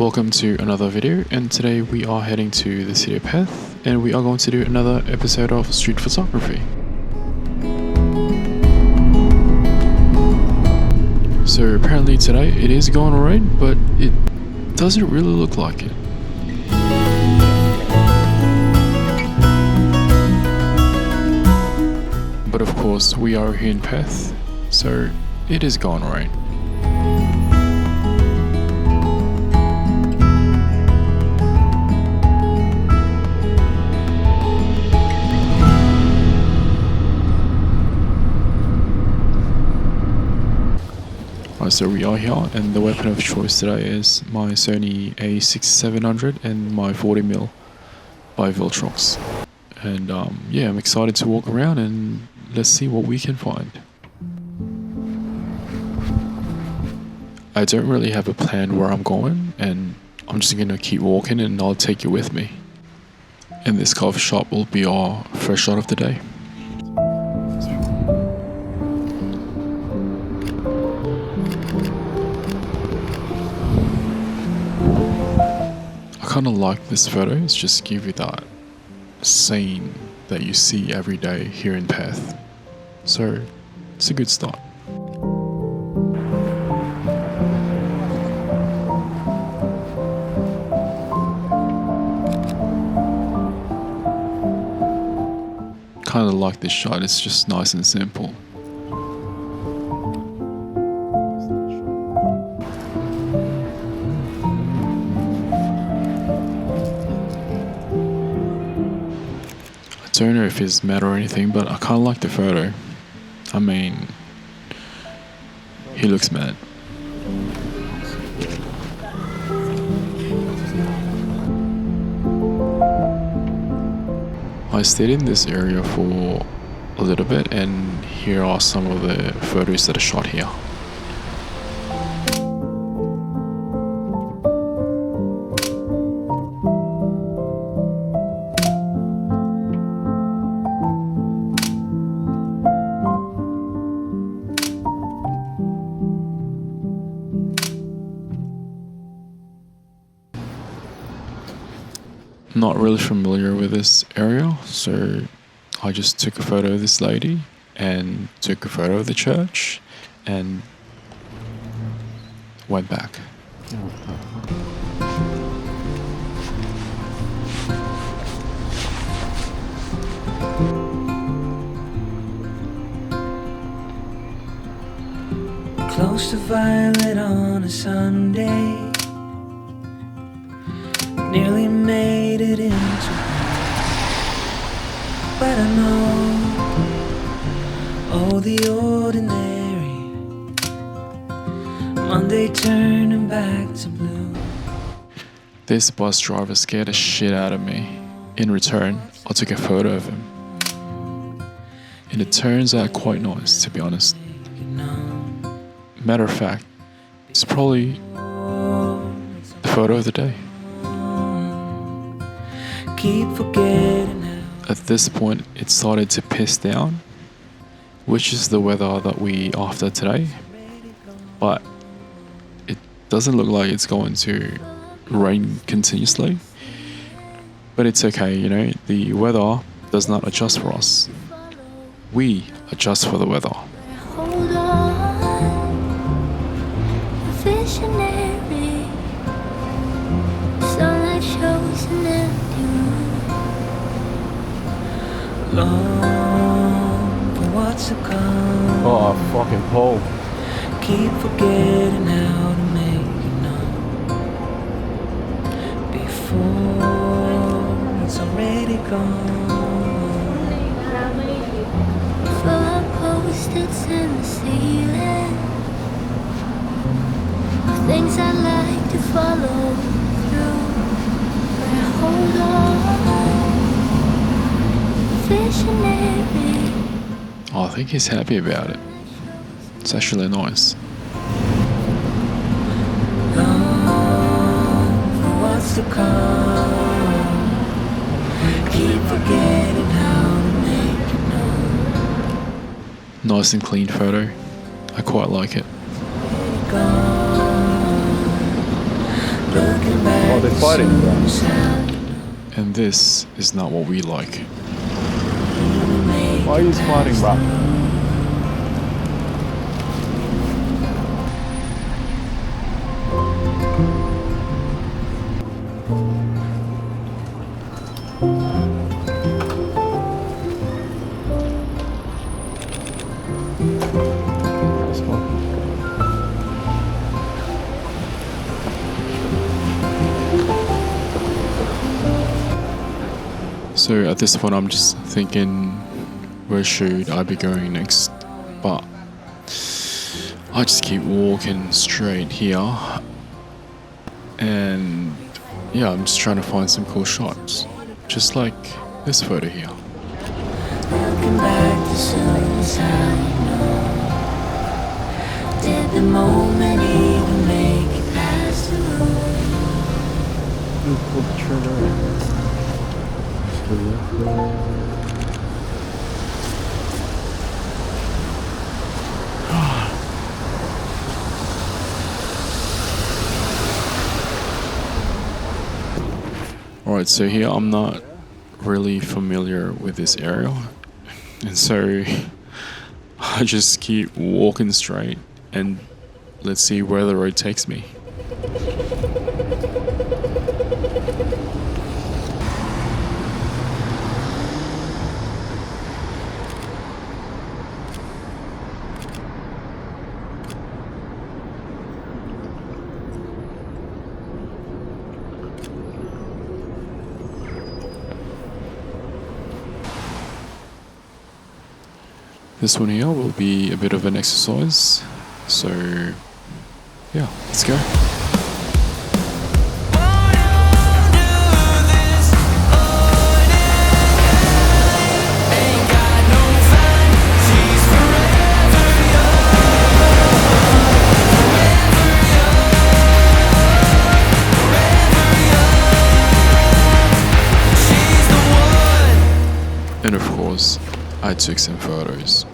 Welcome to another video, and today we are heading to the city of Perth and we are going to do another episode of street photography. So apparently today it is going to rain, but it doesn't really look like it. But of course we are here in Perth, so it is going to rain. So we are here, and the weapon of choice today is my Sony A6700 and my 40mm by Viltrox. And yeah, I'm excited to walk around and let's see what we can find. I don't really have a plan where I'm going, and I'm just gonna keep walking and I'll take you with me. And this coffee shop will be our first shot of the day. I kind of like this photo. It's just give you that scene that you see every day here in Perth. So it's a good start. Kind of like this shot. It's just nice and simple. I don't know if he's mad or anything, but I kind of like the photo. I mean, he looks mad. I stayed in this area for a little bit, and here are some of the photos that are shot here. Not really familiar with this area, so I just took a photo of this lady and took a photo of the church and went back. Close to violet on a Sunday, nearly made it into, but I know, oh, the ordinary Monday turning back to blue. This bus driver scared the shit out of me. In return, I took a photo of him, and it turns out quite nice, to be honest. Matter of fact, it's probably the photo of the day. Keep forgetting how. At this point, it started to piss down, which is the weather that we after today. But it doesn't look like it's going to rain continuously. But it's okay, you know, the weather does not adjust for us. We adjust for the weather. Hold on, visionary. Sunlight shows an empty room. Long for what's to come. Oh, fucking Paul. Keep forgetting how to make it known before it's already gone. Full of post-its in the ceiling, of things I like to follow through. But hold on, visionary. Oh, I think he's happy about it. It's actually nice. Long for what's to come. Keep forgetting how to make it known. Nice and clean photo. I quite like it. Gone. Looking back Oh, they're fighting. And this is not what we like. Why are you fighting, bro? So at this point I'm just thinking, where should I be going next? But I just keep walking straight here. And yeah, I'm just trying to find some cool shots. Just like this photo here. Looking back to suicide, did the moment even make it past the road? You pulled the trigger. Alright, so here I'm not really familiar with this area. And so I just keep walking straight and let's see where the road takes me. This one here will be a bit of an exercise, so yeah, let's go. And of course, I took some photos.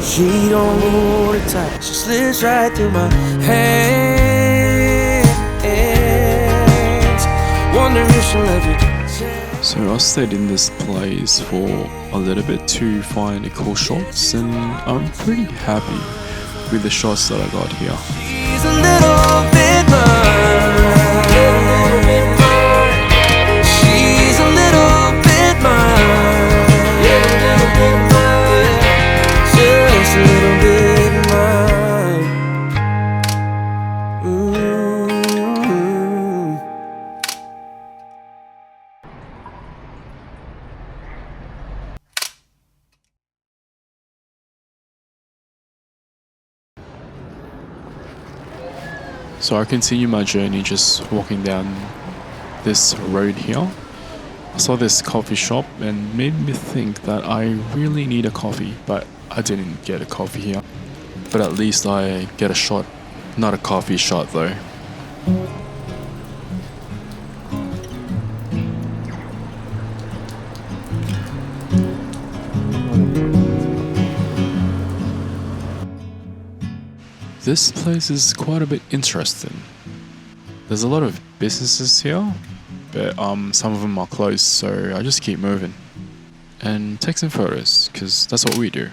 She don't hold it tight, she slips right through my hands. Wonder if she'll ever. So I stayed in this place for a little bit to find the cool shots, and I'm pretty happy with the shots that I got here. She's a little bit mine. She's a little bit mine. Just a little bit mine. So I continue my journey just walking down this road here. I saw this coffee shop and made me think that I really need a coffee, but I didn't get a coffee here. But at least I get a shot, not a coffee shot though. This place is quite a bit interesting. There's a lot of businesses here, but some of them are closed, so I just keep moving and take some photos, because that's what we do.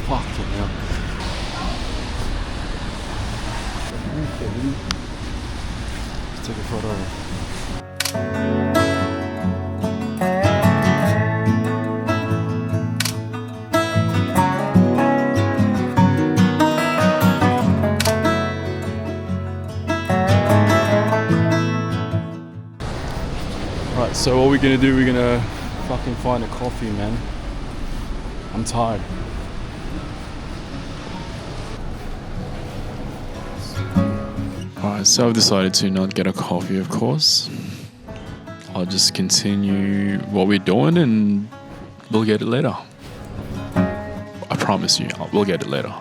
Fucking hell. Let's take a photo. Right, so what we're gonna do, we're gonna fucking find a coffee, man. I'm tired. Alright, so I've decided to not get a coffee, of course. I'll just continue what we're doing and we'll get it later. I promise you, we'll get it later.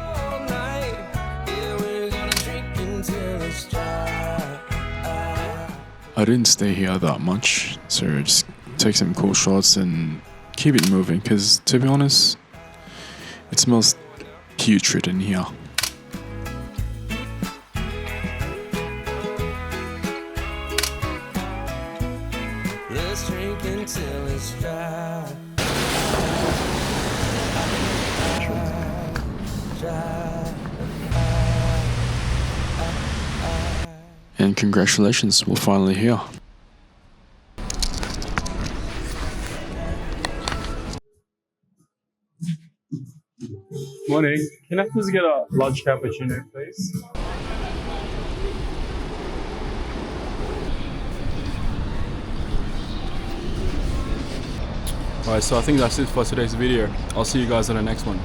All night, yeah, we're gonna drink until it's dry. I didn't stay here that much, so just take some cool shots and keep it moving, because to be honest, it smells putrid in here. Let's drink until it's dry. And congratulations, we're finally here. Morning. Can I please get a large cappuccino, please? Alright, so I think that's it for today's video. I'll see you guys on the next one.